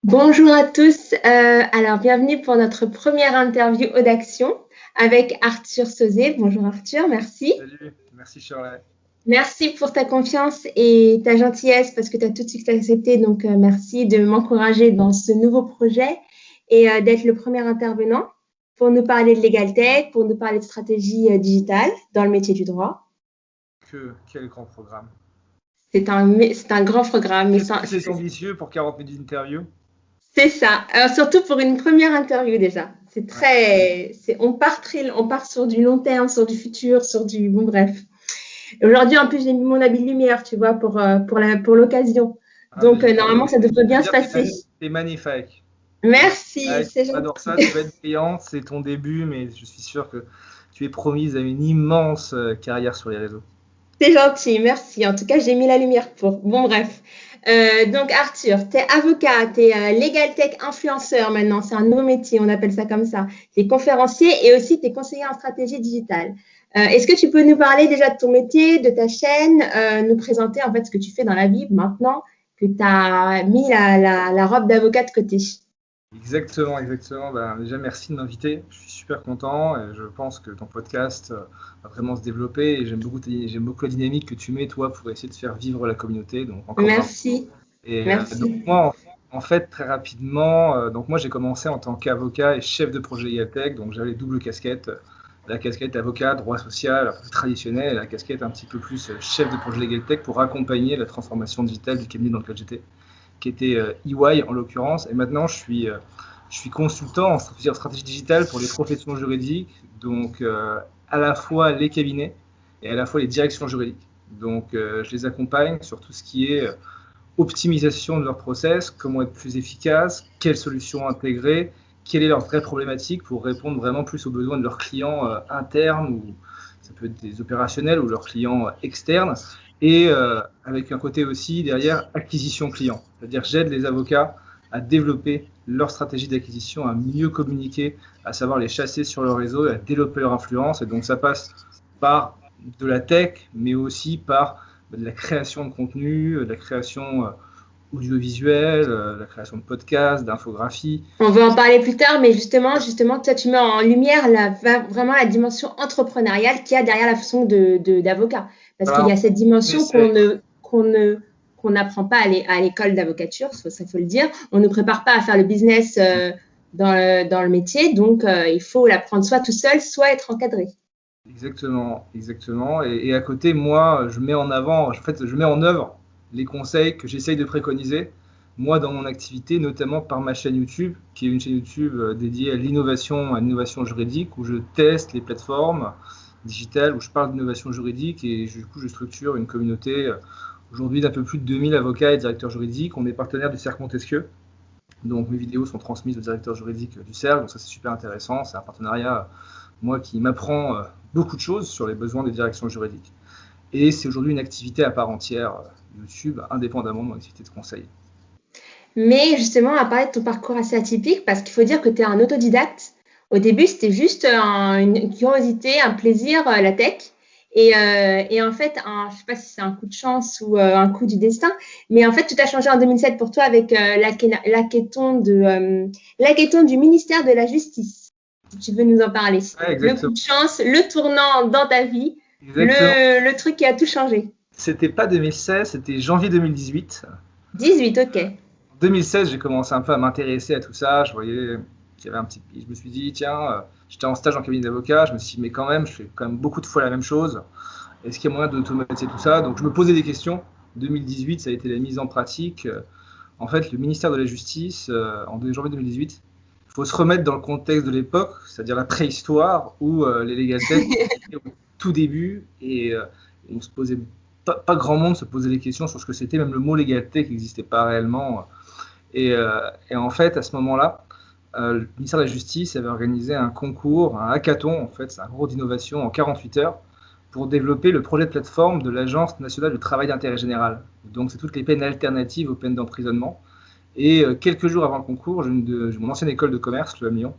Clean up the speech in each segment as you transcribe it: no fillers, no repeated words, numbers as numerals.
Bonjour à tous. Alors, bienvenue pour notre première interview Audaction avec Arthur Sauzet. Bonjour Arthur, merci. Salut, merci Shirley. Merci pour ta confiance et ta gentillesse parce que tu as tout de suite accepté. Donc, merci de m'encourager dans ce nouveau projet et d'être le premier intervenant pour nous parler de Legal Tech, pour nous parler de stratégie digitale dans le métier du droit. Quel grand programme. C'est un grand programme. Mais C'est ambitieux pour 40 minutes d'interview. C'est ça. Surtout pour une première interview déjà. C'est très, on part sur du long terme, sur du futur, bon bref. Aujourd'hui, en plus, j'ai mis mon habit de lumière, tu vois, pour l'occasion. Donc, normalement, ça devrait bien se passer. C'est magnifique. Merci, c'est gentil. J'adore ça, tu vas être brillante, c'est ton début, mais je suis sûr que tu es promise à une immense carrière sur les réseaux. C'est gentil, merci. En tout cas, j'ai mis la lumière pour. Bon, bref. Donc, Arthur, tu es avocat, tu es Legal Tech influenceur maintenant. C'est un nouveau métier, on appelle ça comme ça. Tu es conférencier et aussi tu es conseiller en stratégie digitale. Est-ce que tu peux nous parler déjà de ton métier, de ta chaîne, nous présenter en fait ce que tu fais dans la vie maintenant que tu as mis la robe d'avocat de côté? Exactement. Déjà, merci de m'inviter. Je suis super content et je pense que ton podcast va vraiment se développer et j'aime beaucoup la dynamique que tu mets, toi, pour essayer de faire vivre la communauté. Donc, encore merci. Merci. Donc moi, en fait, très rapidement, donc moi j'ai commencé en tant qu'avocat et chef de projet Legal Tech, donc j'avais double casquette, la casquette avocat, droit social, un peu plus traditionnel, et la casquette un petit peu plus chef de projet Legal Tech pour accompagner la transformation digitale du cabinet dans lequel j'étais, qui était EY en l'occurrence. Et maintenant, je suis consultant en stratégie digitale pour les professions juridiques, donc à la fois les cabinets et à la fois les directions juridiques. Donc je les accompagne sur tout ce qui est optimisation de leur process, comment être plus efficace, quelles solutions intégrer, quelle est leur vraie problématique pour répondre vraiment plus aux besoins de leurs clients internes, ou ça peut être des opérationnels ou leurs clients externes, et avec un côté aussi derrière acquisition client. C'est-à-dire j'aide les avocats à développer leur stratégie d'acquisition, à mieux communiquer, à savoir les chasser sur leur réseau, à développer leur influence. Et donc ça passe par de la tech, mais aussi par de la création de contenu, de la création audiovisuelle, de la création de podcasts, d'infographies. On va en parler plus tard, mais justement, toi, tu mets en lumière vraiment la dimension entrepreneuriale qu'il y a derrière la fonction d'avocat. Parce qu'il y a cette dimension qu'on n'apprend pas à l'école d'avocature, ça faut le dire. On ne prépare pas à faire le business dans le métier, donc il faut l'apprendre soit tout seul, soit être encadré. Exactement. Et à côté, moi, je mets en œuvre les conseils que j'essaye de préconiser, moi, dans mon activité, notamment par ma chaîne YouTube, qui est une chaîne YouTube dédiée à l'innovation juridique, où je teste les plateformes digitales, où je parle d'innovation juridique, et du coup, je structure une communauté aujourd'hui d'un peu plus de 2000 avocats et directeurs juridiques. On est partenaire du Cercle Montesquieu. Donc mes vidéos sont transmises au directeur juridique du Cercle, donc ça c'est super intéressant. C'est un partenariat, moi, qui m'apprend beaucoup de choses sur les besoins des directions juridiques. Et c'est aujourd'hui une activité à part entière, YouTube, indépendamment de mon activité de conseil. Mais justement, à parler de ton parcours assez atypique, parce qu'il faut dire que tu es un autodidacte. Au début, c'était juste une curiosité, un plaisir, la tech. Et en fait, je ne sais pas si c'est un coup de chance ou un coup du destin, mais en fait, tout a changé en 2007 pour toi avec l'hackathon du ministère de la Justice. Tu veux nous en parler? Ouais, le coup de chance, le tournant dans ta vie, le truc qui a tout changé. C'était pas 2016, c'était janvier 2018. 18, ok. En 2016, j'ai commencé un peu à m'intéresser à tout ça. Je voyais qu'il y avait je me suis dit, tiens, j'étais en stage en cabinet d'avocat. Je me suis dit, mais quand même, je fais quand même beaucoup de fois la même chose. Est-ce qu'il y a moyen d'automatiser tout ça? Donc, je me posais des questions. 2018, ça a été la mise en pratique. En fait, le ministère de la Justice, en janvier 2018, il faut se remettre dans le contexte de l'époque, c'est-à-dire la préhistoire, où les legal tech étaient au tout début, et on se posait pas grand monde se posait des questions sur ce que c'était, même le mot legal tech n'existait pas réellement. Et en fait, à ce moment-là, le ministère de la Justice avait organisé un concours, un hackathon, en fait, c'est un gros d'innovation en 48 heures, pour développer le projet de plateforme de l'Agence nationale du travail d'intérêt général. Donc, c'est toutes les peines alternatives aux peines d'emprisonnement. Et quelques jours avant le concours, j'ai mon ancienne école de commerce, le Lyon,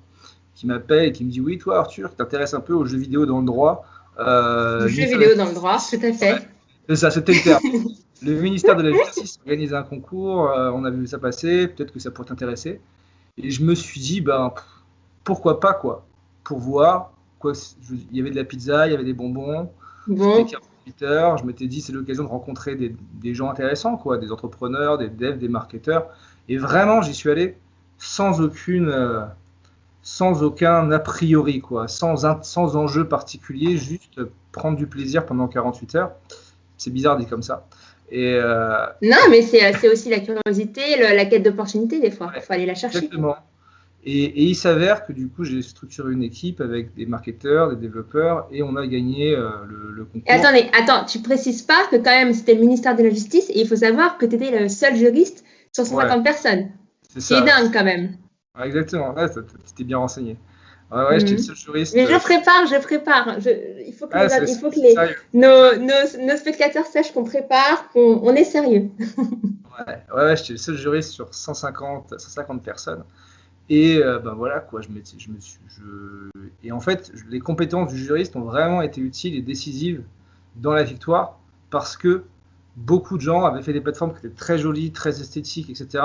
qui m'appelle et qui me dit, oui, toi, Arthur, tu t'intéresses un peu aux jeux vidéo dans le droit. Jeux vidéo dans le droit, tout à fait. C'est ça, c'était le terme. Le ministère de la Justice organise un concours, on a vu ça passer, peut-être que ça pourrait t'intéresser. Et je me suis dit, ben, pourquoi pas, quoi, pour voir. Quoi, il y avait de la pizza, il y avait des bonbons, c'était Bon, 48 heures. Je m'étais dit, c'est l'occasion de rencontrer des gens intéressants, quoi, des entrepreneurs, des devs, des marketeurs. Et vraiment, j'y suis allé sans sans aucun a priori, quoi, sans enjeu particulier, juste prendre du plaisir pendant 48 heures. C'est bizarre dit comme ça. Et non, mais c'est aussi la curiosité, la quête d'opportunité des fois. Il ouais, faut aller la chercher. exactement. Et il s'avère que du coup, j'ai structuré une équipe avec des marketeurs, des développeurs, et on a gagné le Et concours. attends, tu précises pas que quand même c'était le ministère de la Justice et il faut savoir que tu étais le seul juriste sur 150 Ouais, personnes. c'est C'est ça. dingue quand même. Ouais, exactement. Ouais, t'étais bien renseigné. Ouais, j'étais le seul juriste. Mais je prépare. Il faut que, Ah, il faut que c'est sérieux. nos spectateurs sachent qu'on prépare, qu'on est sérieux. Ouais, j'étais le seul juriste sur 150 personnes. Et ben voilà, quoi, et en fait, les compétences du juriste ont vraiment été utiles et décisives dans la victoire parce que beaucoup de gens avaient fait des plateformes qui étaient très jolies, très esthétiques, etc.,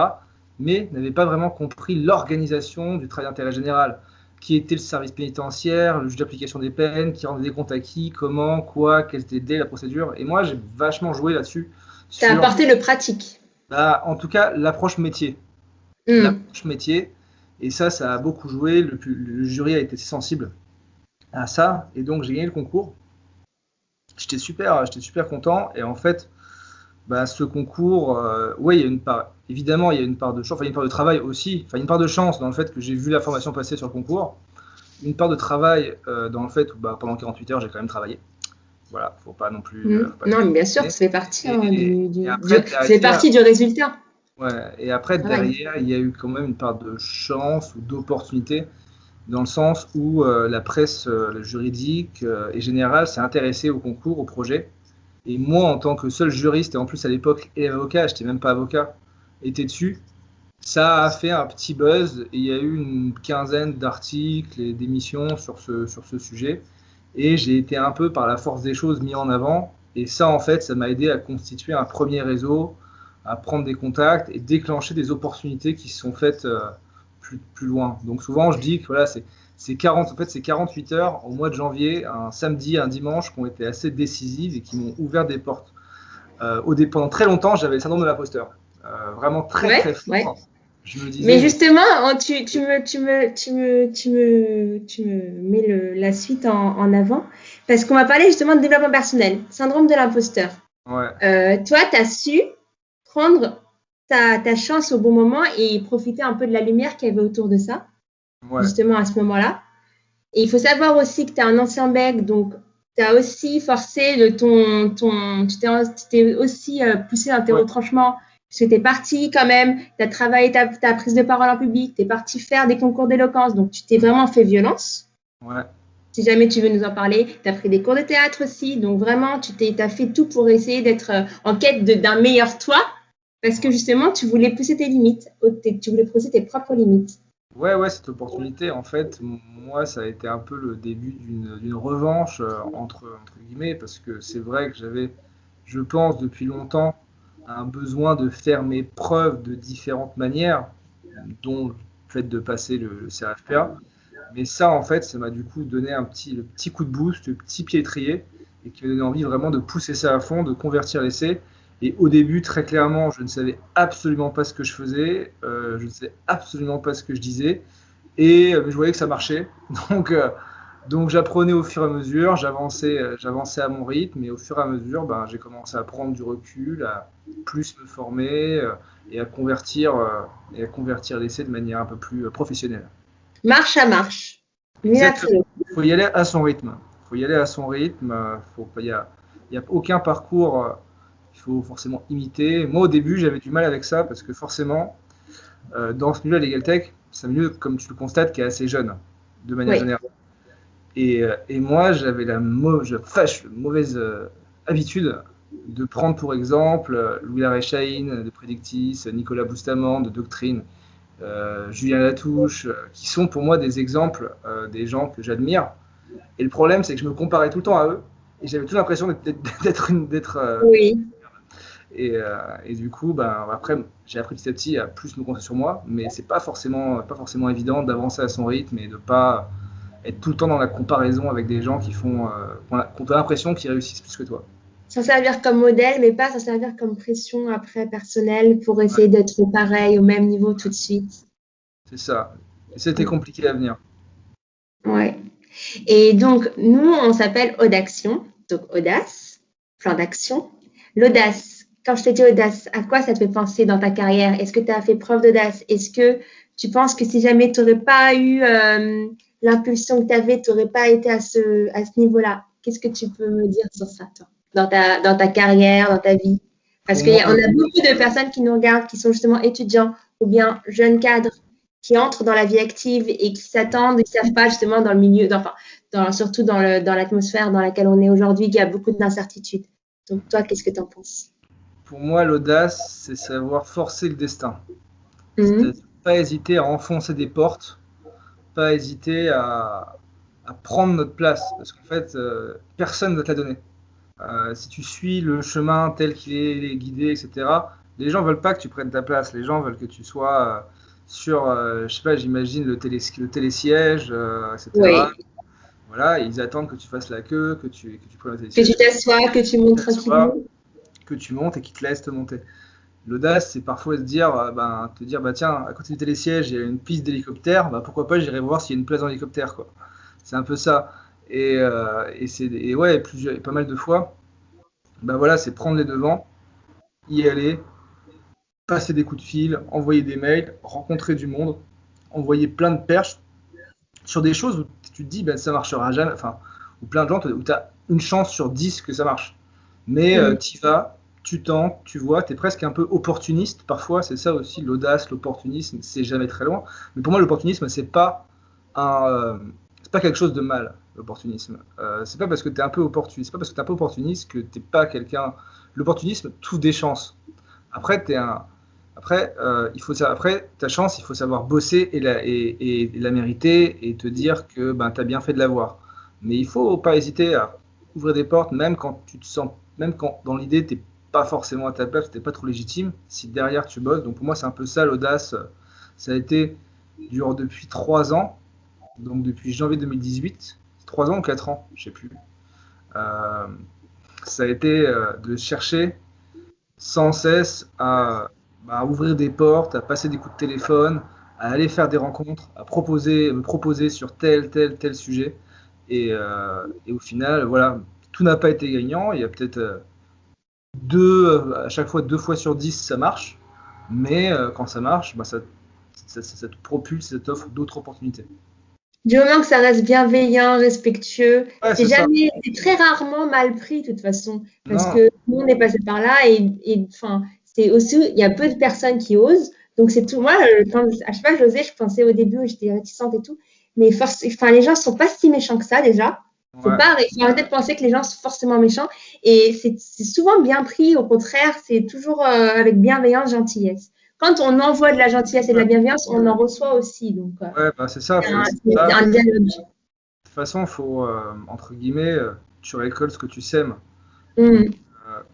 mais n'avaient pas vraiment compris l'organisation du travail d'intérêt général, qui était le service pénitentiaire, le juge d'application des peines, qui rendait des comptes à qui, comment, quoi, quels étaient les délais, la procédure. Et moi, j'ai vachement joué là-dessus, Tu as sur, apporté le pratique. bah, en tout cas, l'approche métier. Mm. L'approche métier. Et ça a beaucoup joué. Le jury a été sensible à ça. Et donc, j'ai gagné le concours. J'étais super content. Et en fait, bah, ce concours, ouais, il y a une part, évidemment, il y a une part de chance, enfin, une part de travail aussi, enfin, une part de chance dans le fait que j'ai vu la formation passer sur le concours. Une part de travail dans le fait où bah, pendant 48 heures, j'ai quand même travaillé. Voilà, faut pas non plus. Faut pas Non, mais bien sûr, exagérer. ça fait partie Et après, ça fait partie du résultat. ouais, et après, Pareil. derrière, il y a eu quand même une part de chance ou d'opportunité, dans le sens où la presse juridique et générale s'est intéressée au concours, au projet. Et moi, en tant que seul juriste, et en plus à l'époque, et avocat, je n'étais même pas avocat, était dessus, ça a fait un petit buzz. Et il y a eu une quinzaine d'articles et d'émissions sur ce sujet. Et j'ai été un peu, par la force des choses, mis en avant. Et ça, en fait, ça m'a aidé à constituer un premier réseau, à prendre des contacts et déclencher des opportunités qui se sont faites plus loin. Donc souvent, je dis que voilà, c'est 40, en fait, c'est 48 heures au mois de janvier, un samedi, un dimanche, qui ont été assez décisives et qui m'ont ouvert des portes. Pendant très longtemps, j'avais le syndrome de l'imposteur. Vraiment très Ouais. fort. Je me Mais disais, mais justement, tu me mets la suite en avant parce qu'on va parler justement de développement personnel, syndrome de l'imposteur. ouais, Toi, tu as su prendre ta chance au bon moment et profiter un peu de la lumière qu'il y avait autour de ça, ouais, justement à ce moment-là. Et il faut savoir aussi que tu as un ancien bec, donc tu as aussi forcé tu t'es aussi poussé dans tes ouais, retranchements, parce que tu es parti quand même, tu as travaillé ta prise de parole en public, tu es parti faire des concours d'éloquence, donc tu t'es vraiment fait violence. ouais. Si jamais tu veux nous en parler, tu as pris des cours de théâtre aussi, donc vraiment tu as fait tout pour essayer d'être en quête d'un meilleur toi, parce que justement tu voulais pousser tes limites, tu voulais pousser tes propres limites. Ouais, cette opportunité, en fait, moi, ça a été un peu le début d'une revanche, entre guillemets, parce que c'est vrai que j'avais, je pense, depuis longtemps, un besoin de faire mes preuves de différentes manières, dont le fait de passer le CRFPA. Mais ça, en fait, ça m'a du coup donné le petit coup de boost, le petit pied étrier, et qui m'a donné envie vraiment de pousser ça à fond, de convertir l'essai. Et au début, très clairement, je ne savais absolument pas ce que je faisais, je ne savais absolument pas ce que je disais, et je voyais que ça marchait. Donc, euh, donc j'apprenais au fur et à mesure, j'avançais à mon rythme, et au fur et à mesure, ben, j'ai commencé à prendre du recul, à plus me former et à convertir l'essai de manière un peu plus professionnelle. Marche à marche. Exactement. Minatrio. Il faut y aller à son rythme. Il faut y aller à son rythme. Il y a aucun parcours qu'il faut forcément imiter. Moi, au début, j'avais du mal avec ça parce que forcément, dans ce milieu, la Legal Tech, c'est un milieu, comme tu le constates, qui est assez jeune, de manière Oui. générale. Et moi, j'avais mauvaise habitude de prendre pour exemple Louis Laréchaïne de Predictis, Nicolas Boustamante de Doctrine, Julien Latouche, qui sont pour moi des exemples des gens que j'admire. Et le problème, c'est que je me comparais tout le temps à eux. Et j'avais toute l'impression Oui. et du coup, ben, après, j'ai appris petit à petit à plus me concentrer sur moi, mais c'est pas forcément évident d'avancer à son rythme et de pas être tout le temps dans la comparaison avec des gens qui ont l'impression qu'ils réussissent plus que toi. S'en servir comme modèle, mais pas s'en servir comme pression après personnelle pour essayer d'être pareil au même niveau tout de suite. C'est ça. Et c'était compliqué à venir. Ouais. Et donc, nous, on s'appelle Audaction. Donc, audace, plan d'action. L'audace, quand je te dis audace, à quoi ça te fait penser dans ta carrière? Est-ce que tu as fait preuve d'audace? Est-ce que tu penses que si jamais tu n'aurais pas eu l'impulsion que tu avais, tu n'aurais pas été à ce niveau-là? Qu'est-ce que tu peux me dire sur ça, toi, dans ta carrière, dans ta vie? Parce Pour qu'on moi, a beaucoup de personnes qui nous regardent, qui sont justement étudiants ou bien jeunes cadres, qui entrent dans la vie active et qui s'attendent, ils ne savent pas justement dans le milieu, enfin, surtout dans l'atmosphère dans laquelle on est aujourd'hui, il y a beaucoup d'incertitudes. Donc, toi, qu'est-ce que tu en penses? pour moi, l'audace, c'est savoir forcer le destin. Mhm. C'est-à-dire pas hésiter à enfoncer des portes, pas hésiter à prendre notre place, parce qu'en fait, personne ne va te la donner. Si tu suis le chemin tel qu'il est guidé, etc., les gens veulent pas que tu prennes ta place. Les gens veulent que tu sois sur, je sais pas, j'imagine le télésiège, etc. Oui. Voilà, ils attendent que tu fasses la queue, que tu prennes le Que tu télésiège, t'assoies, que tu que tu montes t'assoies, tranquillement. que tu montes et qu'ils te laissent te monter. L'audace, c'est parfois se dire, te dire, bah tiens, à côté du télésiège, il y a une piste d'hélicoptère, bah pourquoi pas, j'irai voir s'il y a une place dans l'hélicoptère, quoi. C'est un peu ça. Et ouais, pas mal de fois, bah voilà, c'est prendre les devants, y aller, passer des coups de fil, envoyer des mails, rencontrer du monde, envoyer plein de perches sur des choses où tu te dis, bah, ça marchera jamais, enfin, où plein de gens, où tu as une chance sur 10 que ça marche. Mais Mhm. tu y vas, tu tentes, tu vois, tu es presque un peu opportuniste. Parfois, c'est ça aussi, l'audace, l'opportunisme, c'est jamais très loin. Mais pour moi, l'opportunisme, c'est pas quelque chose de mal, l'opportunisme. C'est pas parce que tu es un peu opportuniste, c'est pas parce que tu es un peu opportuniste que t'es pas quelqu'un. L'opportunisme trouve des chances. Après, après, ta chance, il faut savoir bosser et la mériter et te dire que ben, tu as bien fait de l'avoir. Mais il faut pas hésiter à ouvrir des portes, même quand tu te sens, même quand dans l'idée, tu n'es pas forcément à ta place, tu n'es pas trop légitime, si derrière tu bosses. Donc pour moi, c'est un peu ça l'audace. Ça a été dure depuis 3 ans, donc depuis janvier 2018, 3 ans ou 4 ans, je sais plus. Euh, Ça a été de chercher sans cesse à ouvrir des portes, à passer des coups de téléphone, à aller faire des rencontres, me proposer sur tel sujet. Et au final, voilà, tout n'a pas été gagnant. Il y a peut-être à chaque fois 2 fois sur 10, ça marche. Mais quand ça marche, bah, ça te propulse, ça t'offre d'autres opportunités. Du moment que ça reste bienveillant, respectueux, Ouais, c'est ça. c'est très rarement mal pris de toute façon, parce Non, que tout le monde est passé par là enfin, c'est aussi, il y a peu de personnes qui osent, donc c'est tout. Moi, quand à chaque fois que j'osais, je pensais au début, j'étais réticente et tout, mais enfin, les gens sont pas si méchants que ça déjà. ouais, Faut arrêter de penser que les gens sont forcément méchants, et c'est souvent bien pris. Au contraire, c'est toujours avec bienveillance, gentillesse. Quand on envoie de la gentillesse et de la bienveillance, on en reçoit aussi, donc ouais, bah, c'est ça. c'est un dialogue. De toute façon, il faut, entre guillemets, tu récoltes ce que tu sèmes. Donc, Mm.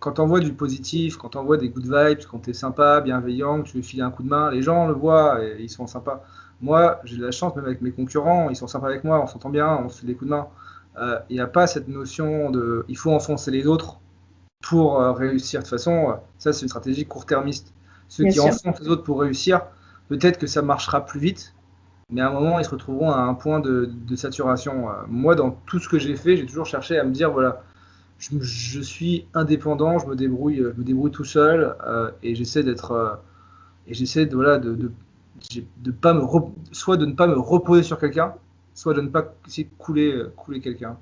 quand tu envoies du positif, quand tu envoies des good vibes, quand tu es sympa, bienveillant, que tu veux filer un coup de main, les gens le voient et ils sont sympas. Moi, j'ai de la chance, même avec mes concurrents, ils sont sympas avec moi, on s'entend bien, on se fait des coups de main. Il n'y a pas cette notion de il faut enfoncer les autres pour réussir. De toute façon, ça, c'est une stratégie court-termiste. Ceux Bien qui sûr. enfoncent les autres pour réussir, peut-être que ça marchera plus vite, mais à un moment, ils se retrouveront à un point de saturation. Moi, dans tout ce que j'ai fait, j'ai toujours cherché à me dire, voilà, je suis indépendant, je me débrouille tout seul, et j'essaie voilà, de pas soit de ne pas me reposer sur quelqu'un, soit de ne pas essayer de couler quelqu'un.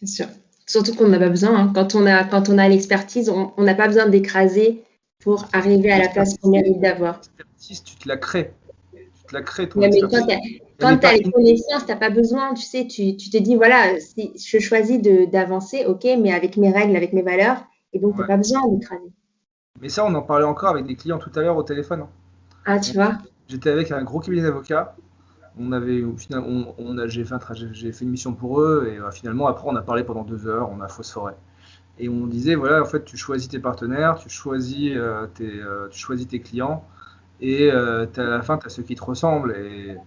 Bien sûr. Surtout qu'on n'a pas besoin, hein. Quand on a l'expertise, on n'a pas besoin d'écraser pour arriver à la place qu'on mérite d'avoir. L'expertise, tu te la crées ton Ouais, mais expertise. Elle quand n'est tu as pas les connaissances, tu n'as pas besoin, tu sais, tu te dis, voilà, si je choisis d'avancer, ok, mais avec mes règles, avec mes valeurs, et donc tu n'as ouais. pas besoin d'écraser. Mais ça, on en parlait encore avec des clients tout à l'heure au téléphone, hein. Ah, tu vois? J'étais avec un gros cabinet d'avocats. J'ai fait une mission pour eux et finalement après on a parlé pendant 2 heures, on a phosphoré. Et on disait voilà, en fait tu choisis tes partenaires, tu choisis tes clients et à la fin tu as ceux qui te ressemblent et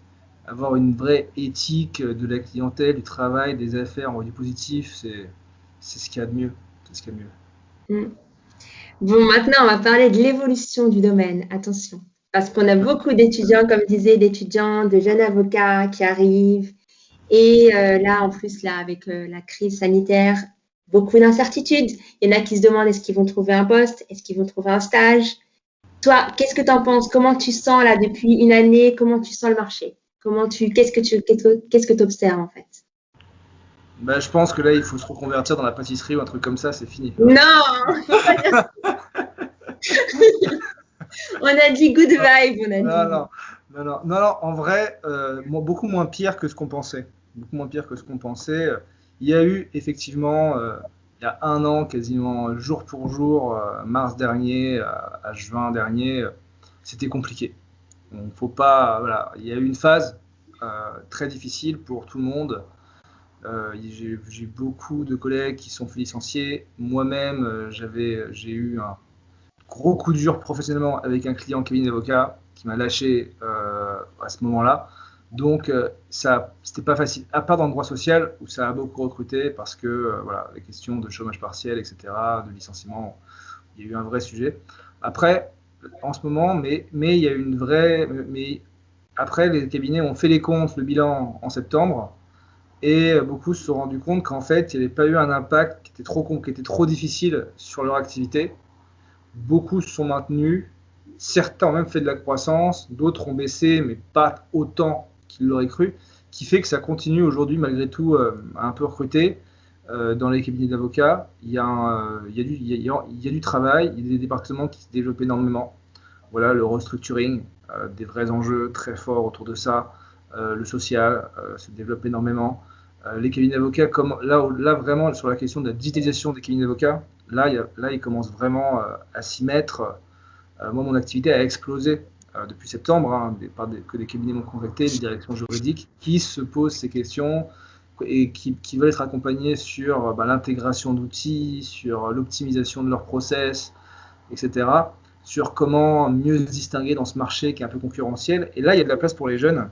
avoir une vraie éthique de la clientèle, du travail, des affaires en du positif, c'est ce qu'il y a de mieux. C'est ce qu'il y a de mieux. Mm. Bon, maintenant, on va parler de l'évolution du domaine. Attention, parce qu'on a beaucoup d'étudiants, comme disait, d'étudiants, de jeunes avocats qui arrivent. Et là, en plus, là, avec la crise sanitaire, beaucoup d'incertitudes. Il y en a qui se demandent est-ce qu'ils vont trouver un poste, est-ce qu'ils vont trouver un stage. Toi, qu'est-ce que tu en penses? Comment tu sens là depuis une année? Comment tu sens le marché? Qu'est-ce que tu observes en fait? Bah, je pense que là, il faut se reconvertir dans la pâtisserie ou un truc comme ça, c'est fini. Non, faut pas dire ça. On a dit good vibe, on a dit. Non, en vrai, beaucoup moins pire que ce qu'on pensait. Beaucoup moins pire que ce qu'on pensait. Il y a eu effectivement, il y a un an, quasiment jour pour jour, mars dernier à juin dernier, c'était compliqué. Donc, faut pas, voilà, il y a eu une phase très difficile pour tout le monde. J'ai eu beaucoup de collègues qui sont fait licencier. Moi-même, j'ai eu un gros coup dur professionnellement avec un client cabinet d'avocat qui m'a lâché à ce moment-là. Donc, ça, c'était pas facile, à part dans le droit social où ça a beaucoup recruté parce que voilà, les questions de chômage partiel, etc., de licenciement, il y a eu un vrai sujet. Après, en ce moment, mais il y a une vraie. Mais après, les cabinets ont fait les comptes, le bilan en septembre. Et beaucoup se sont rendus compte qu'en fait, il n'y avait pas eu un impact qui était trop difficile sur leur activité. Beaucoup se sont maintenus, certains ont même fait de la croissance, d'autres ont baissé, mais pas autant qu'ils l'auraient cru, qui fait que ça continue aujourd'hui malgré tout à un peu recruter dans les cabinets d'avocats. Il y a du travail, il y a des départements qui se développent énormément. Voilà, le restructuring, des vrais enjeux très forts autour de ça. Le social se développe énormément. Les cabinets d'avocats, là vraiment sur la question de la digitalisation des cabinets d'avocats, là ils commencent vraiment à s'y mettre. Moi, mon activité a explosé depuis septembre, hein, que des cabinets m'ont contacté, des directions juridiques qui se posent ces questions et qui veulent être accompagnés sur l'intégration d'outils, sur l'optimisation de leurs process, etc., sur comment mieux se distinguer dans ce marché qui est un peu concurrentiel. Et là, il y a de la place pour les jeunes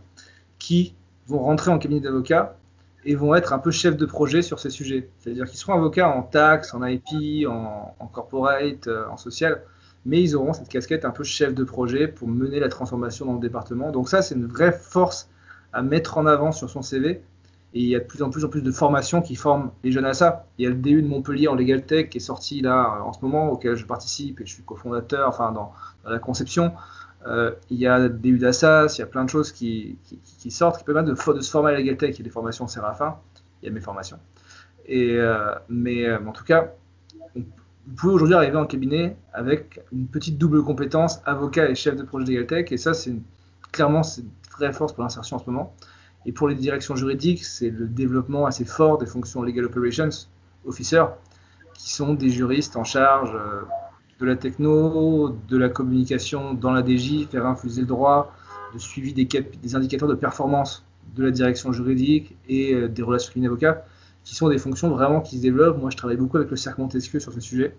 qui vont rentrer en cabinet d'avocat et vont être un peu chefs de projet sur ces sujets. C'est-à-dire qu'ils seront avocats en taxes, en IP, en corporate, en social, mais ils auront cette casquette un peu chef de projet pour mener la transformation dans le département. Donc ça, c'est une vraie force à mettre en avant sur son CV. Et il y a de plus en plus de formations qui forment les jeunes à ça. Il y a le DU de Montpellier en Legal Tech qui est sorti là en ce moment, auquel je participe et je suis cofondateur, enfin dans la conception. Il y a des DU d'Assas, il y a plein de choses qui sortent, qui permettent de se former à la Legal Tech. Il y a des formations Séraphin, il y a mes formations. Mais en tout cas, vous pouvez aujourd'hui arriver en cabinet avec une petite double compétence, avocat et chef de projet Legal Tech. Et ça, clairement, c'est une vraie force pour l'insertion en ce moment. Et pour les directions juridiques, c'est le développement assez fort des fonctions Legal Operations Officer, qui sont des juristes en charge de la techno, de la communication dans la DJ, faire infuser le droit, de suivi des indicateurs de performance de la direction juridique et des relations clients-avocats, qui sont des fonctions vraiment qui se développent. Moi, je travaille beaucoup avec le cercle Montesquieu sur ce sujet,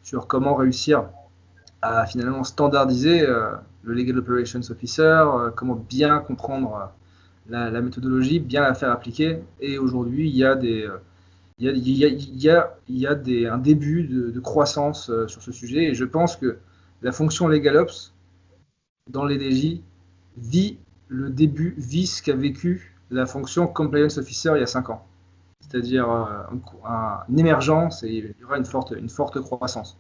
sur comment réussir à finalement standardiser le Legal Operations Officer, comment bien comprendre la méthodologie, bien la faire appliquer. Et aujourd'hui, il y a un début de croissance sur ce sujet. Et je pense que la fonction LegalOps dans les DJ vit ce qu'a vécu la fonction Compliance Officer il y a 5 ans. C'est-à-dire une émergence et il y aura une forte croissance.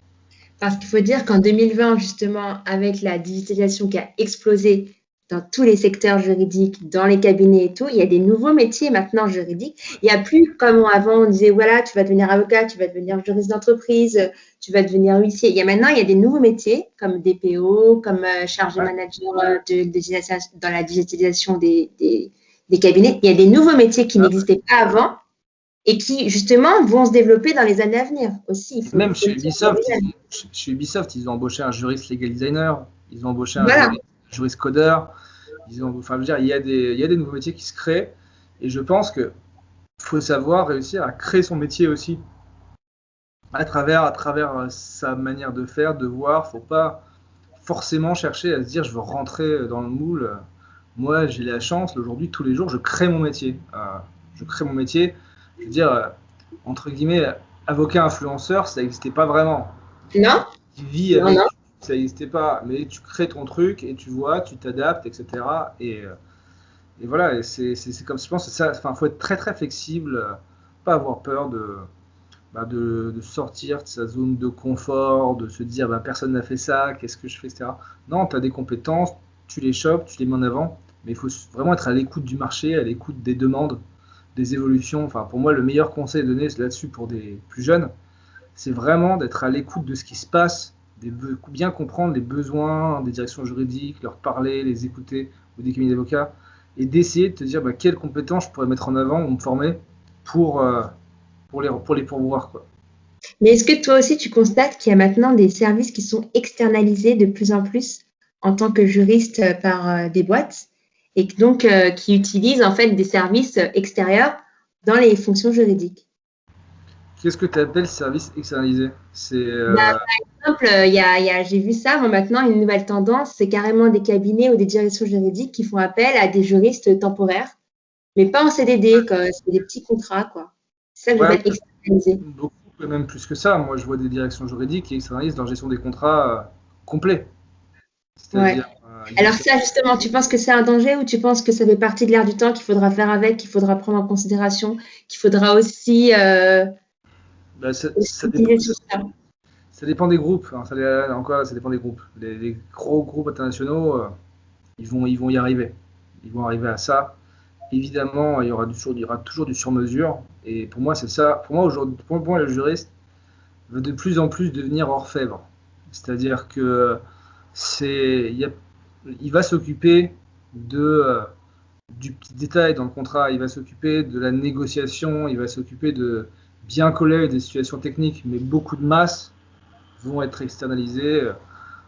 Parce qu'il faut dire qu'en 2020, justement, avec la digitalisation qui a explosé dans tous les secteurs juridiques, dans les cabinets et tout, il y a des nouveaux métiers maintenant juridiques. Il n'y a plus comme avant, on disait, voilà, tu vas devenir avocat, tu vas devenir juriste d'entreprise, tu vas devenir huissier. Il y a des nouveaux métiers comme DPO, comme chargé manager dans la digitalisation des cabinets. Il y a des nouveaux métiers qui n'existaient pas avant et qui, justement, vont se développer dans les années à venir aussi. Même chez Ubisoft, ils ont embauché un juriste legal designer, ils ont embauché un juriste codeur. enfin, je veux dire, il y a des nouveaux métiers qui se créent, et je pense que faut savoir réussir à créer son métier aussi à travers sa manière de faire, de voir. Faut pas forcément chercher à se dire je veux rentrer dans le moule. Moi, j'ai la chance aujourd'hui, tous les jours, je crée mon métier. Je crée mon métier. Je veux dire, entre guillemets, avocat influenceur, ça n'existait pas vraiment. Non? Tu vis Non, avec, non. ça n'existait pas, mais tu crées ton truc et tu vois, tu t'adaptes, etc. Et voilà, et c'est comme je pense, ça. Enfin, faut être très très flexible, pas avoir peur de sortir de sa zone de confort, de se dire bah, personne n'a fait ça, qu'est-ce que je fais, etc. Non, tu as des compétences, tu les chopes, tu les mets en avant, mais il faut vraiment être à l'écoute du marché, à l'écoute des demandes, des évolutions. Enfin, pour moi, le meilleur conseil donné là-dessus pour des plus jeunes, c'est vraiment d'être à l'écoute de ce qui se passe, bien comprendre les besoins des directions juridiques, leur parler, les écouter, ou des cabinets d'avocats, et d'essayer de te dire bah, quelles compétences je pourrais mettre en avant ou me former pour, pour les pourvoir, quoi. Mais est-ce que toi aussi, tu constates qu'il y a maintenant des services qui sont externalisés de plus en plus en tant que juriste par des boîtes et donc qui utilisent en fait des services extérieurs dans les fonctions juridiques? Qu'est-ce que tu appelles service externalisé? C'est Bah, par exemple, j'ai vu ça, moi maintenant, une nouvelle tendance, c'est carrément des cabinets ou des directions juridiques qui font appel à des juristes temporaires, mais pas en CDD, quoi. C'est des petits contrats, quoi. C'est ça que ouais, j'appelle externalisé. beaucoup, même plus que ça. Moi, je vois des directions juridiques qui externalisent leur gestion des contrats complets. Ouais. C'est-à-dire, Alors ça, justement, tu penses que c'est un danger ou tu penses que ça fait partie de l'air du temps qu'il faudra faire avec, qu'il faudra prendre en considération, qu'il faudra aussi, bah, aussi utiliser tout ça? ça dépend des groupes. Hein. Encore, ça dépend des groupes. Les gros groupes internationaux, ils vont y arriver. Ils vont arriver à ça. Évidemment, il y aura toujours du sur-mesure. Et pour moi, c'est ça. Pour moi, aujourd'hui, pour moi, le juriste veut de plus en plus devenir orfèvre. C'est-à-dire que il va s'occuper de, du petit détail dans le contrat, il va s'occuper de la négociation, il va s'occuper de bien coller des situations techniques, mais beaucoup de masses vont être externalisées,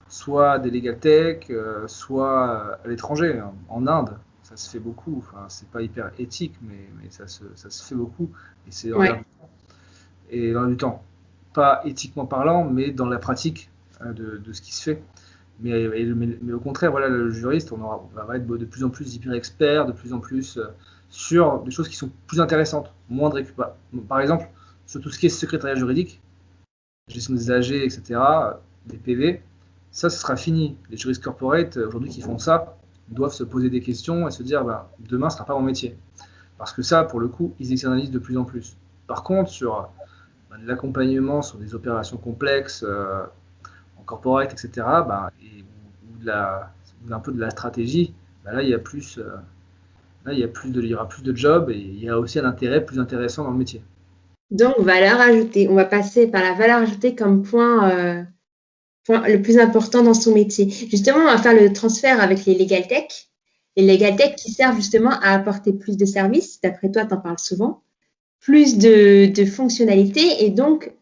soit à des legal tech, soit à l'étranger, hein, en Inde. Ça se fait beaucoup, enfin, c'est pas hyper éthique, mais ça se fait beaucoup, et c'est dans l'air Ouais. et dans du temps. Pas éthiquement parlant, mais dans la pratique de ce qui se fait. Mais au contraire, voilà, le juriste, on va être de plus en plus hyper expert, de plus en plus sur des choses qui sont plus intéressantes, moins de récupération. Par exemple, sur tout ce qui est secrétariat juridique, gestion des AG, etc., des PV, ça, ce sera fini. Les juristes corporate, aujourd'hui, qui font ça, doivent se poser des questions et se dire, ben, demain, ce ne sera pas mon métier. Parce que ça, pour le coup, ils externalisent de plus en plus. Par contre, sur l'accompagnement sur des opérations complexes, en corporate, etc., ben, ou un peu de la stratégie, ben là, il y a plus, là, il y aura plus de jobs et il y a aussi un intérêt plus intéressant dans le métier. Donc, valeur ajoutée. On va passer par la valeur ajoutée comme point le plus important dans son métier. Justement, on va faire le transfert avec les legal tech. Les legal tech qui servent justement à apporter plus de services. D'après toi, tu en parles souvent. Plus de fonctionnalités et donc,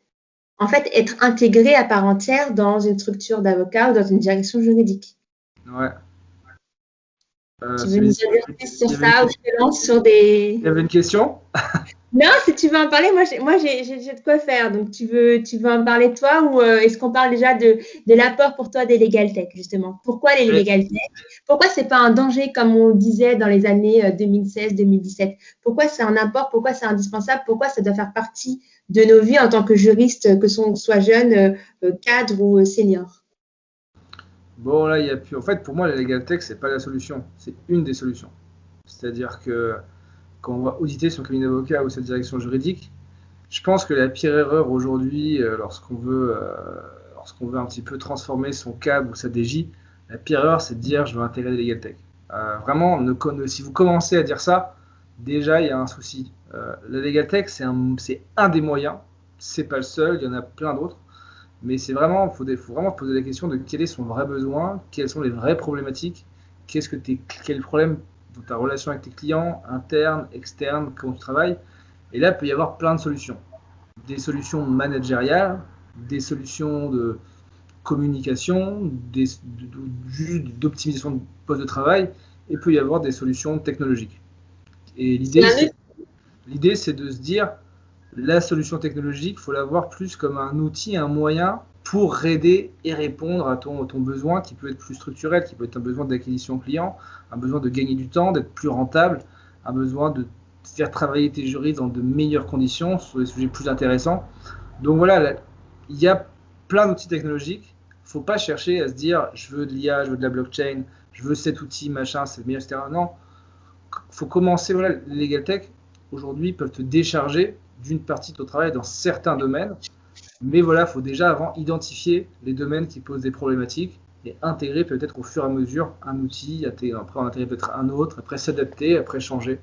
en fait, être intégré à part entière dans une structure d'avocat ou dans une direction juridique. Ouais. Tu veux C'est nous une- dire plus sur il y avait une, ça ou je te lance sur des... il y avait une question? Non, si tu veux en parler, j'ai de quoi faire. Donc, tu veux en parler toi ou est-ce qu'on parle déjà de l'apport pour toi des legal tech, justement? Pourquoi les Mais, legal tech? Pourquoi c'est pas un danger comme on le disait dans les années 2016-2017? Pourquoi c'est un apport? Pourquoi c'est indispensable? Pourquoi ça doit faire partie de nos vies en tant que juriste, que l'on soit jeune, cadre ou senior? bon, là, il y a plus. En fait, pour moi, la legal tech, c'est pas la solution. C'est une des solutions. C'est-à-dire que quand on va auditer son cabinet d'avocat ou sa direction juridique, je pense que la pire erreur aujourd'hui, lorsqu'on veut un petit peu transformer son CAB ou sa DJ, la pire erreur, c'est de dire je veux intégrer des legal tech. Vraiment, si vous commencez à dire ça, déjà, il y a un souci. La legal tech, c'est un des moyens, c'est pas le seul, il y en a plein d'autres. Mais faut vraiment poser la question de quel est son vrai besoin, quelles sont les vraies problématiques, quel problème dans ta relation avec tes clients, internes, externes, comment tu travailles. Et là, il peut y avoir plein de solutions. Des solutions managériales, des solutions de communication, juste d'optimisation de poste de travail. et peut y avoir des solutions technologiques. Et C'est l'idée, c'est de se dire, la solution technologique, il faut la voir plus comme un outil, un moyen pour aider et répondre à ton besoin qui peut être plus structurel, qui peut être un besoin d'acquisition client, un besoin de gagner du temps, d'être plus rentable, un besoin de faire travailler tes juristes dans de meilleures conditions, sur des sujets plus intéressants. Donc voilà, il y a plein d'outils technologiques. Il ne faut pas chercher à se dire, je veux de l'IA, je veux de la blockchain, je veux cet outil, machin, c'est le meilleur, etc. Non, il faut commencer, voilà, les legal tech, aujourd'hui, peuvent te décharger d'une partie de ton travail dans certains domaines. Mais voilà, il faut déjà avant identifier les domaines qui posent des problématiques et intégrer peut-être au fur et à mesure un outil, après en intégrer peut-être un autre, après s'adapter, après changer.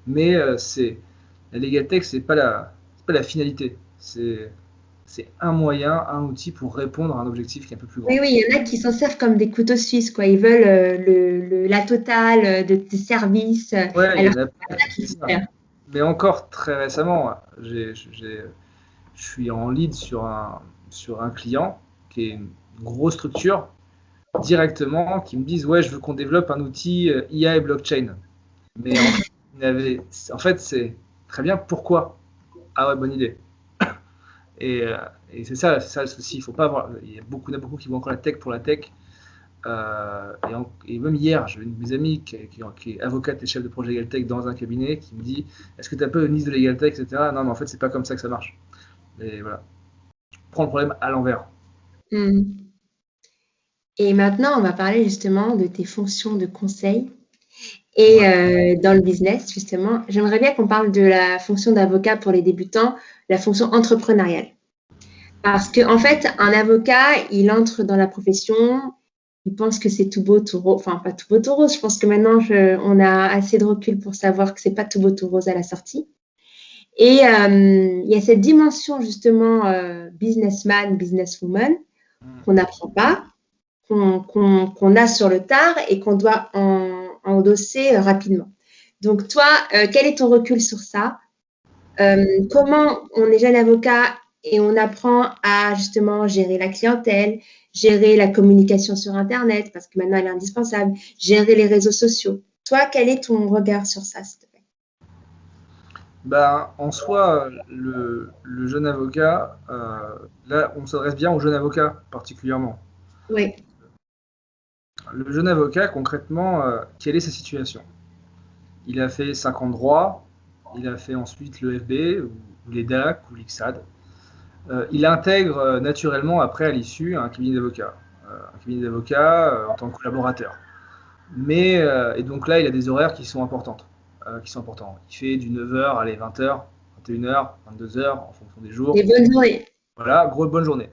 Mais la legal tech, c'est pas la finalité. C'est un moyen, un outil pour répondre à un objectif qui est un peu plus grand. Oui, oui, il y en a qui s'en servent comme des couteaux suisses, quoi. Ils veulent la totale des services, Ouais, il y alors en a que c'est plein pas ça qui qu'il font faut ça. faire. Mais encore très récemment, je suis en lead sur un client qui est une grosse structure directement qui me disent ouais, je veux qu'on développe un outil IA et blockchain. Mais en fait c'est très bien. Pourquoi? Ah ouais, bonne idée. Et, euh, et c'est ça le souci. Il faut pas avoir. Il y en a beaucoup qui voient encore la tech pour la tech. Et même hier, j'ai une de mes amies qui est avocate et chef de projet Legal Tech dans un cabinet qui me dit est-ce que tu as pas une liste de Legal Tech, etc. Non, mais en fait, c'est pas comme ça que ça marche. Et voilà. Prends le problème à l'envers. Hmm. Et maintenant, on va parler justement de tes fonctions de conseil. Et Ouais. dans le business, justement, j'aimerais bien qu'on parle de la fonction d'avocat pour les débutants, la fonction entrepreneuriale. Parce que, en fait, un avocat, il entre dans la profession, il pense que c'est tout beau, tout rose. Enfin, pas tout beau, tout rose. Je pense que maintenant, on a assez de recul pour savoir que c'est pas tout beau, tout rose à la sortie. Et il y a cette dimension, justement, businessman, businesswoman, qu'on n'apprend pas, qu'on a sur le tard et qu'on doit endosser rapidement. Donc, toi, quel est ton recul sur ça? Comment on est jeune avocat et on apprend à justement gérer la clientèle, gérer la communication sur Internet, parce que maintenant elle est indispensable, gérer les réseaux sociaux. Toi, quel est ton regard sur ça, s'il te plaît? Ben, en soi, le jeune avocat, là, on s'adresse bien aux jeunes avocats particulièrement. Oui, Le jeune avocat, concrètement, quelle est sa situation? Il a fait 5 ans de droit, il a fait ensuite l'EFB, ou l'EDAC, ou l'ICSAD. Il intègre naturellement, après, à l'issue, un cabinet d'avocats. Un cabinet d'avocats en tant que collaborateur. Et donc là, il a des horaires qui sont importants. Il fait du 9h, allez, 20h, 21h, 22h, en fonction des des jours. bonnes journées. Voilà, grosse bonne journée.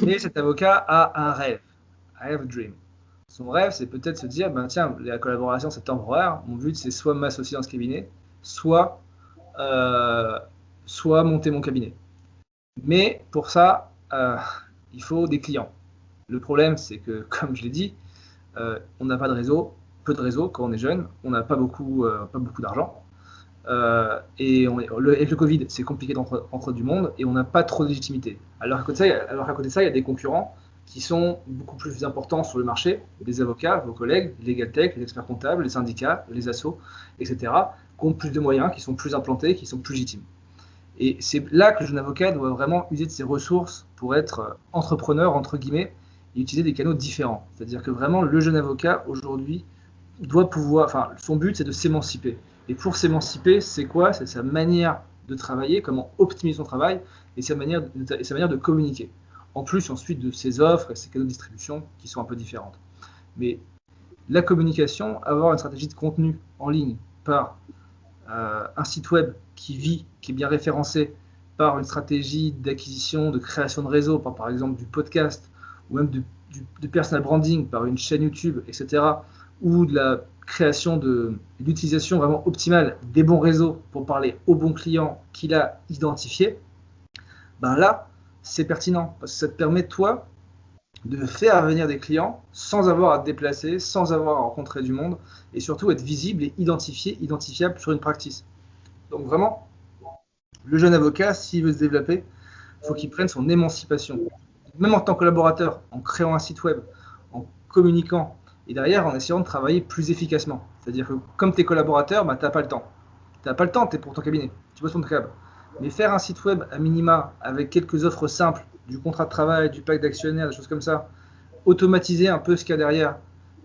Mais cet avocat a un rêve. I have a dream. Son rêve, c'est peut-être se dire, ben tiens, la collaboration, c'est temporaire. Mon but, c'est soit m'associer dans ce cabinet, soit, euh, soit monter mon cabinet. Mais pour ça, il faut des clients. Le problème, c'est que, comme je l'ai dit, on n'a pas de réseau, peu de réseau quand on est jeune, on n'a pas beaucoup d'argent. Avec le Covid, c'est compliqué d'entrer du monde et on n'a pas trop de légitimité. Alors qu'à côté de ça, il y a des concurrents qui sont beaucoup plus importants sur le marché, des avocats, vos collègues, les legal tech, les experts comptables, les syndicats, les assos, etc., qui ont plus de moyens, qui sont plus implantés, qui sont plus légitimes. Et c'est là que le jeune avocat doit vraiment user de ses ressources pour être entrepreneur, entre guillemets, et utiliser des canaux différents. C'est-à-dire que vraiment, le jeune avocat, aujourd'hui, doit pouvoir, enfin, son but, c'est de s'émanciper. Et pour s'émanciper, c'est quoi? C'est sa manière de travailler, comment optimiser son travail, et sa manière de communiquer. En plus, ensuite, de ses offres et ses canaux de distribution qui sont un peu différentes. Mais la communication, avoir une stratégie de contenu en ligne par un site web qui vit, qui est bien référencé, par une stratégie d'acquisition, de création de réseau, par exemple du podcast, ou même de personal branding, par une chaîne YouTube, etc., ou de la création de l'utilisation vraiment optimale des bons réseaux pour parler aux bons clients qu'il a identifiés, ben là, c'est pertinent, parce que ça te permet, toi, de faire venir des clients sans avoir à te déplacer, sans avoir à rencontrer du monde, et surtout être visible et identifiable sur une practice. Donc vraiment, le jeune avocat, s'il veut se développer, il faut qu'il prenne son émancipation. Même en tant que collaborateur, en créant un site web, en communiquant et derrière en essayant de travailler plus efficacement. C'est-à-dire que comme tes collaborateurs, bah, tu n'as pas le temps. Tu n'as pas le temps, tu es pour ton cabinet, tu bosses ton câble. Mais faire un site web à minima avec quelques offres simples, du contrat de travail, du pack d'actionnaires, des choses comme ça, automatiser un peu ce qu'il y a derrière,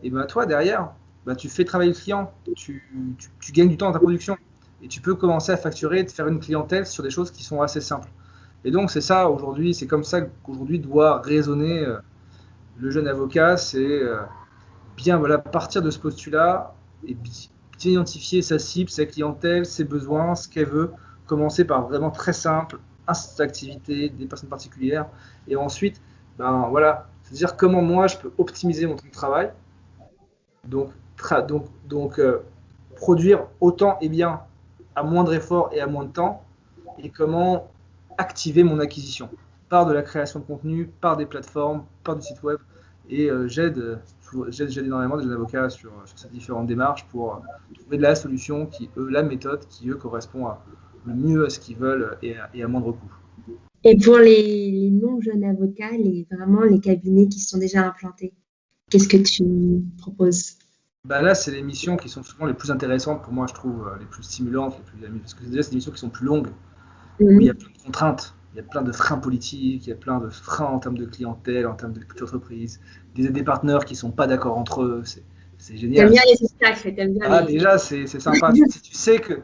et ben toi derrière, bah, tu fais travailler le client, tu gagnes du temps dans ta production et tu peux commencer à facturer et te faire une clientèle sur des choses qui sont assez simples. Et donc c'est ça aujourd'hui, c'est comme ça qu'aujourd'hui doit raisonner le jeune avocat, c'est bien voilà, partir de ce postulat et bien identifier sa cible, sa clientèle, ses besoins, ce qu'elle veut, commencer par vraiment très simple, un site d'activité, des personnes particulières, et ensuite, ben voilà, c'est-à-dire comment moi je peux optimiser mon temps de travail, donc, produire autant et bien à moindre effort et à moins de temps, et comment activer mon acquisition par de la création de contenu, par des plateformes, par du site web. Et j'aide énormément des avocats sur ces différentes démarches pour trouver de la solution, la méthode qui, eux, correspond le mieux à ce qu'ils veulent et à moindre coût. Et pour les non-jeunes avocats, vraiment les cabinets qui sont déjà implantés, qu'est-ce que tu proposes? Bah là, c'est les missions qui sont souvent les plus intéressantes pour moi, je trouve, les plus stimulantes, parce que déjà, c'est des missions qui sont plus longues, où il y a plein de contraintes, il y a plein de freins politiques, il y a plein de freins en termes de clientèle, en termes de culture d'entreprise, des partenaires qui ne sont pas d'accord entre eux, c'est génial. T'aimes bien les obstacles, t'aimes bien déjà, c'est sympa. Si tu sais que,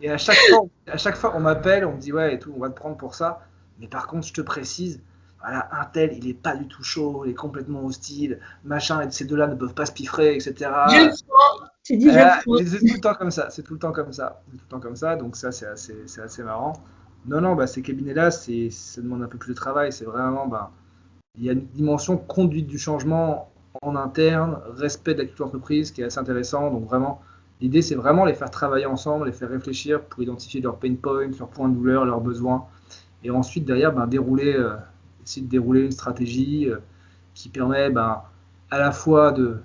et à chaque fois, on m'appelle, on me dit, ouais, et tout, on va te prendre pour ça, mais par contre, je te précise, voilà, un tel, il est pas du tout chaud, il est complètement hostile, machin, et ces deux-là ne peuvent pas se piffrer, etc. Je prends, tu dis je prends. C'est tout le temps comme ça, c'est tout le temps comme ça, donc ça, c'est assez marrant. Non, bah, ces cabinets-là, ça demande un peu plus de travail, c'est vraiment, bah, il y a une dimension conduite du changement en interne, respect de la culture d'entreprise qui est assez intéressant, donc vraiment, l'idée, c'est vraiment les faire travailler ensemble, les faire réfléchir pour identifier leurs pain points, leurs points de douleur, leurs besoins, et ensuite, derrière, ben, essayer de dérouler une stratégie qui permet à la fois de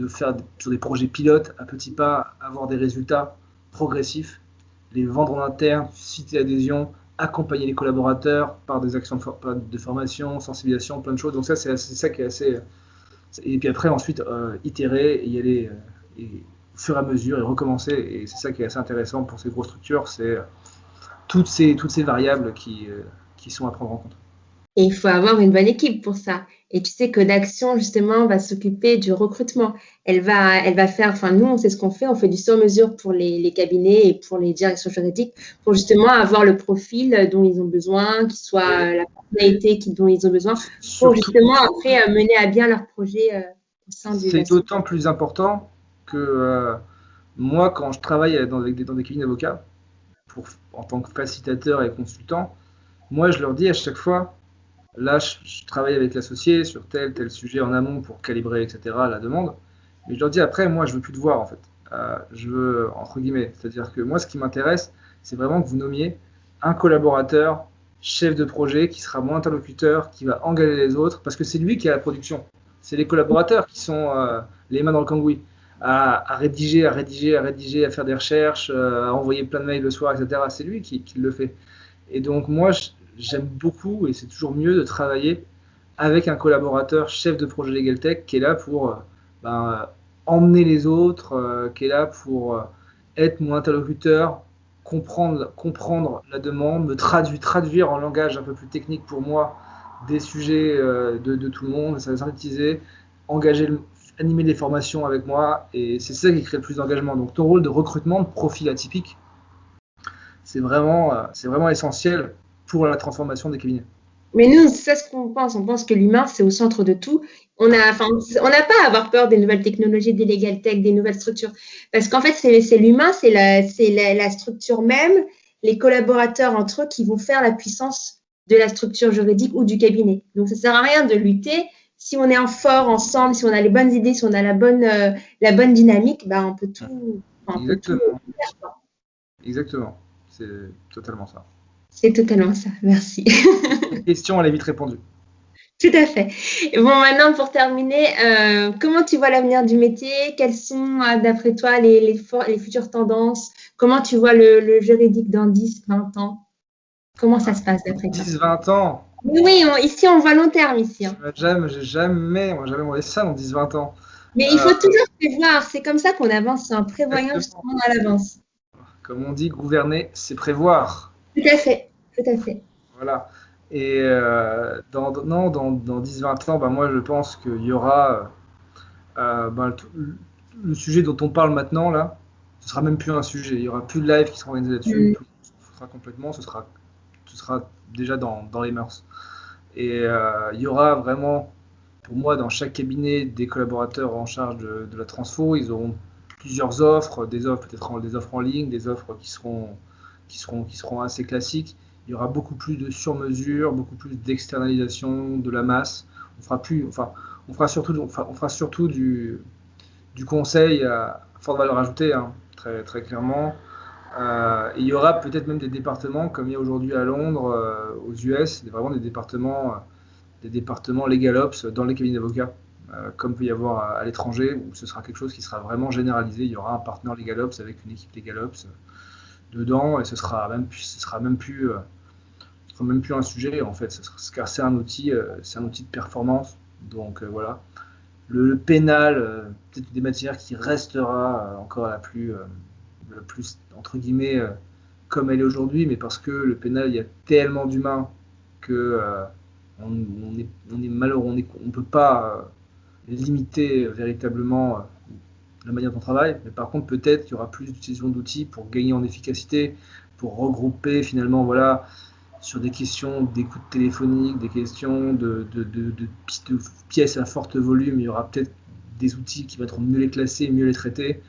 faire sur des projets pilotes à petits pas, avoir des résultats progressifs, les vendre en interne, susciter l'adhésion, accompagner les collaborateurs par des actions de formation, sensibilisation, plein de choses. Donc ça, c'est ça qui est assez... Et puis après, ensuite, itérer et y aller au fur et à mesure et recommencer. Et c'est ça qui est assez intéressant pour ces grosses structures, c'est toutes ces variables qui sont à prendre en compte. Et il faut avoir une bonne équipe pour ça. Et tu sais que d'Action, justement, va s'occuper du recrutement. Elle va faire, enfin, nous, on sait ce qu'on fait. On fait du sur-mesure pour les cabinets et pour les directions juridiques pour justement avoir le profil dont ils ont besoin, qui soit la personnalité dont ils ont besoin, pour justement après mener à bien leur projet au sein du. C'est d'autant plus important que moi, quand je travaille dans des cabinets d'avocats, en tant que facilitateur et consultant, moi, je leur dis à chaque fois, là, je travaille avec l'associé sur tel sujet en amont pour calibrer, etc., la demande. Mais je leur dis après, moi, je veux plus te voir, en fait. Je veux, entre guillemets, c'est-à-dire que moi, ce qui m'intéresse, c'est vraiment que vous nommiez un collaborateur, chef de projet, qui sera mon interlocuteur, qui va engager les autres, parce que c'est lui qui a la production. C'est les collaborateurs qui sont les mains dans le cambouis, à rédiger, à faire des recherches, à envoyer plein de mails le soir, etc. C'est lui qui le fait. Et donc, moi, j'aime beaucoup, et c'est toujours mieux de travailler avec un collaborateur chef de projet Legal Tech qui est là pour emmener les autres, qui est là pour être mon interlocuteur, comprendre la demande, me traduire en langage un peu plus technique pour moi des sujets de tout le monde, ça va synthétiser, animer des formations avec moi, et c'est ça qui crée le plus d'engagement. Donc ton rôle de recrutement de profil atypique, c'est vraiment essentiel pour la transformation des cabinets. Mais nous, c'est ce qu'on pense. On pense que l'humain, c'est au centre de tout. On n'a pas à avoir peur des nouvelles technologies, des legal tech, des nouvelles structures. Parce qu'en fait, c'est l'humain, c'est la structure même, les collaborateurs entre eux qui vont faire la puissance de la structure juridique ou du cabinet. Donc, ça ne sert à rien de lutter. Si on est en fort ensemble, si on a les bonnes idées, si on a la bonne dynamique, on peut tout. Exactement. C'est totalement ça. C'est totalement ça, merci. La question, elle est vite répondue. Tout à fait. Bon, maintenant, pour terminer, comment tu vois l'avenir du métier? Quelles sont, d'après toi, les futures tendances? Comment tu vois le juridique dans 10, 20 ans? Comment ça se passe d'après toi? 10, 20 ans, Oui, ici, on voit long terme, ici. Hein. On m'a jamais demandé ça dans 10-20 ans. Mais il faut toujours prévoir. C'est comme ça qu'on avance. C'est en prévoyant Exactement. justement à l'avance. Comme on dit, gouverner, c'est prévoir. Tout à fait. Tout à fait. Voilà. Et non, dans 10-20 ans, bah, moi je pense qu'il y aura bah, le sujet dont on parle maintenant, là, ce sera même plus un sujet. Il n'y aura plus de live qui sera organisé là-dessus. Mm. Tout se fera complètement, ce sera déjà dans les mœurs. Et il y aura vraiment, pour moi, dans chaque cabinet, des collaborateurs en charge de la transfo. Ils auront plusieurs offres, des offres peut-être des offres en ligne, des offres qui seront assez classiques. Il y aura beaucoup plus de sur-mesure, beaucoup plus d'externalisation de la masse. On fera surtout du conseil à forte valeur ajoutée, hein, très, très clairement. Il y aura peut-être même des départements, comme il y a aujourd'hui à Londres, aux US, vraiment des départements Legal Ops dans les cabinets d'avocats, comme peut y avoir à l'étranger, où ce sera quelque chose qui sera vraiment généralisé. Il y aura un partenaire Legal Ops avec une équipe Legal Ops dedans, et ce sera même plus un sujet en fait, car c'est un outil de performance. Donc voilà. Le pénal, peut-être des matières qui restera encore la plus entre guillemets comme elle est aujourd'hui, mais parce que le pénal, il y a tellement d'humains que on est malheureux, on peut pas limiter véritablement la manière dont on travaille, mais par contre peut-être qu'il y aura plus d'utilisation d'outils pour gagner en efficacité, pour regrouper finalement voilà sur des questions d'écoute téléphonique, des questions de pièces à fort volume, il y aura peut-être des outils qui vont mieux les classer, mieux les traiter.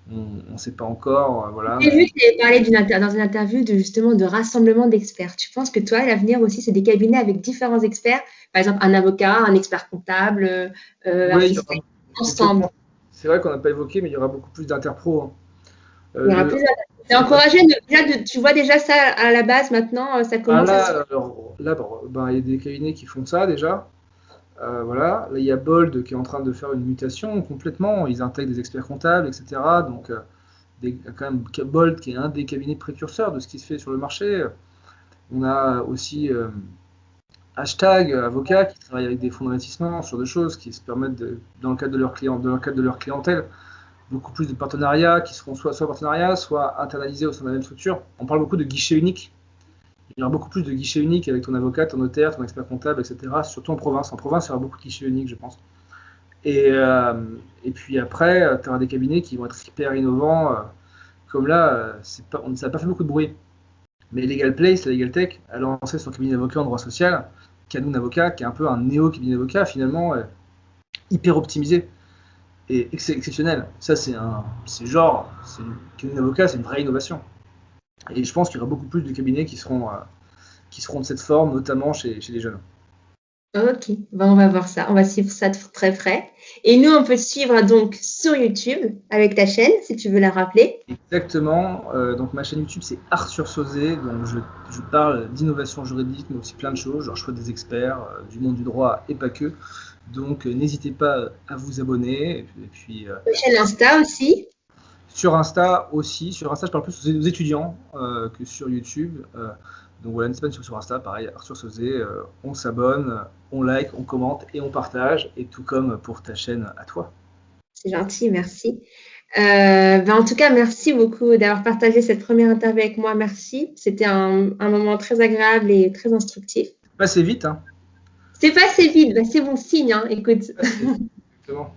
On ne sait pas encore, voilà. J'ai vu que tu avais parlé dans une interview justement de rassemblement d'experts. Tu penses que toi, à l'avenir aussi, c'est des cabinets avec différents experts, par exemple un avocat, un expert comptable, un Oui, fiscal, ensemble. c'est vrai qu'on n'a pas évoqué, mais il y aura beaucoup plus d'interpros. Hein. Il y aura plus. C'est encouragé. Tu vois déjà ça à la base maintenant, ça commence à se. Ben, il y a des cabinets qui font ça déjà. Voilà. Là, il y a Bold qui est en train de faire une mutation complètement. Ils intègrent des experts comptables, etc. Donc, quand même, Bold qui est un des cabinets précurseurs de ce qui se fait sur le marché. On a aussi Hashtag avocats qui travaillent avec des fonds d'investissement sur des choses qui se permettent, dans le cadre de leur clientèle, beaucoup plus de partenariats qui seront soit partenariats, soit internalisés au sein de la même structure. On parle beaucoup de guichets uniques. Il y aura beaucoup plus de guichets uniques avec ton avocat, ton notaire, ton expert comptable, etc. Surtout en province. En province, il y aura beaucoup de guichets uniques, je pense. Et puis après, tu auras des cabinets qui vont être hyper innovants. Comme là, ça n'a pas fait beaucoup de bruit. Mais Legal Place, la Legal Tech, a lancé son cabinet d'avocat en droit social, Canon Avocat, qui est un peu un néo-cabinet d'avocat, finalement, hyper optimisé et exceptionnel. Ça, cabinet d'avocat, c'est une vraie innovation. Et je pense qu'il y aura beaucoup plus de cabinets qui seront de cette forme, notamment chez les jeunes. Ok, on va voir ça. On va suivre ça de très près. Et nous, on peut te suivre donc sur YouTube avec ta chaîne, si tu veux la rappeler. Exactement. Donc ma chaîne YouTube, c'est Arthur Sauzé. Donc je parle d'innovation juridique, mais aussi plein de choses. Genre je choisis des experts du monde du droit et pas que. Donc n'hésitez pas à vous abonner. Et puis Ta chaîne Insta aussi. sur Insta aussi. Sur Insta, je parle plus aux étudiants que sur YouTube. Donc voilà, n'hésitez pas sur Insta, pareil, Arthur Sauzé. On s'abonne, on like, on commente et on partage. Et tout comme pour ta chaîne à toi. C'est gentil, merci. En tout cas, merci beaucoup d'avoir partagé cette première interview avec moi. Merci. C'était un moment très agréable et très instructif. Passez vite, hein. C'est passé vite, c'est bon signe, hein, écoute. Exactement.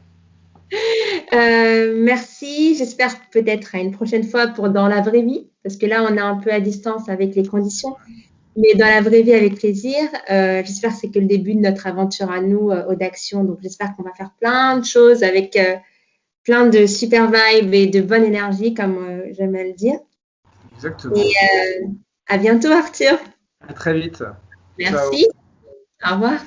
Merci. J'espère peut-être à une prochaine fois dans la vraie vie, parce que là, on est un peu à distance avec les conditions, mais dans la vraie vie avec plaisir. J'espère que c'est que le début de notre aventure à nous, Audaction. Donc, j'espère qu'on va faire plein de choses avec plein de super vibes et de bonne énergie, comme j'aime à le dire. Exactement. Et à bientôt, Arthur. À très vite. Merci. Ciao. Au revoir.